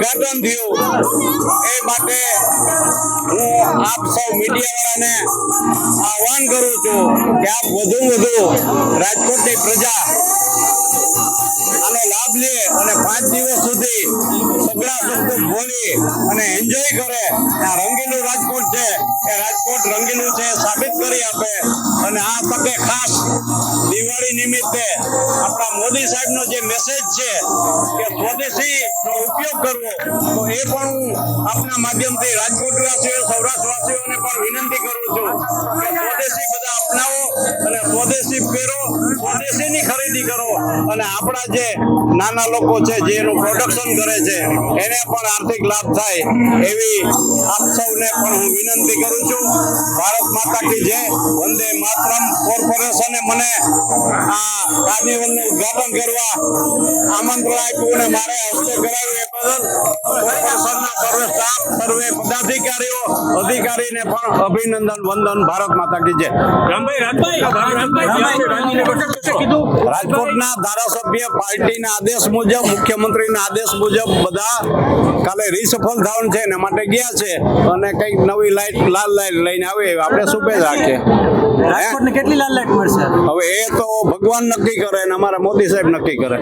ઉદ્ઘાટન થયું એ માટે હું આપ સૌ મીડિયાવાળાને આહ્વાન કરું છું કે આપ વધુ રાજકોટની પ્રજા આનો લાભ લે અને 5 દિવસ સુધી સગડા શબ્દો બોલી અને એન્જોય કરે. આ રંગીલું રાજકોટ છે, એ રાજકોટ રંગીલું છે સાબિત કરી આપે. અને આ તકે ખાસ દિવાળી નિમિત્તે આપણા મોદી સાહેબનો જે મેસેજ છે કે સ્વદેશીનો ઉપયોગ કરવો, તો એ પણ હું આપના માધ્યમથી રાજકોટવાસીઓ સૌરાષ્ટ્રવાસીઓને પણ વિનંતી કરું છું કે સ્વદેશી બધા અપનાવો અને સ્વદેશી પહેરો, સ્વદેશીની ખરીદી કરો અને આપણા જે નાના લોકો છે જે એનું પ્રોડક્શન કરે છે એને પણ આર્થિક લાભ થાય એવી આપ સૌને પણ હું વિનંતી કરું છું. ભારત માતા કી જય. વંદે માતરમ. કોર્પોરેશને મને આ કાર્નિવલનું ઉદ્ઘાટન કરવા આમંત્રણ આપ્યું અને મારે હસ્તે કરાવ્યું એ બદલ કોર્પોરેશનના સર્વે સ્ટાફ, સર્વે પદાધિકારીઓ, અધિકારીને પણ અભિનંદન, વંદન. ભારત માતા કી જય. રાજકોટના ધારાસભ્ય પાર્ટીના આદેશ મુજબ, મુખ્યમંત્રીના આદેશ મુજબ બધા કાલે રીસફલ થવાનું છે એના માટે ગયા છે અને કઈક નવી લાઈટ, લાલ લાઈટ લઈને આવે. આપણે શુભેચ્છા રાખીએ. રાજકોટને કેટલી લાલ લાઈટ મળશે? હવે એ તો ભગવાન નક્કી કરે અને અમારા મોદી સાહેબ નક્કી કરે.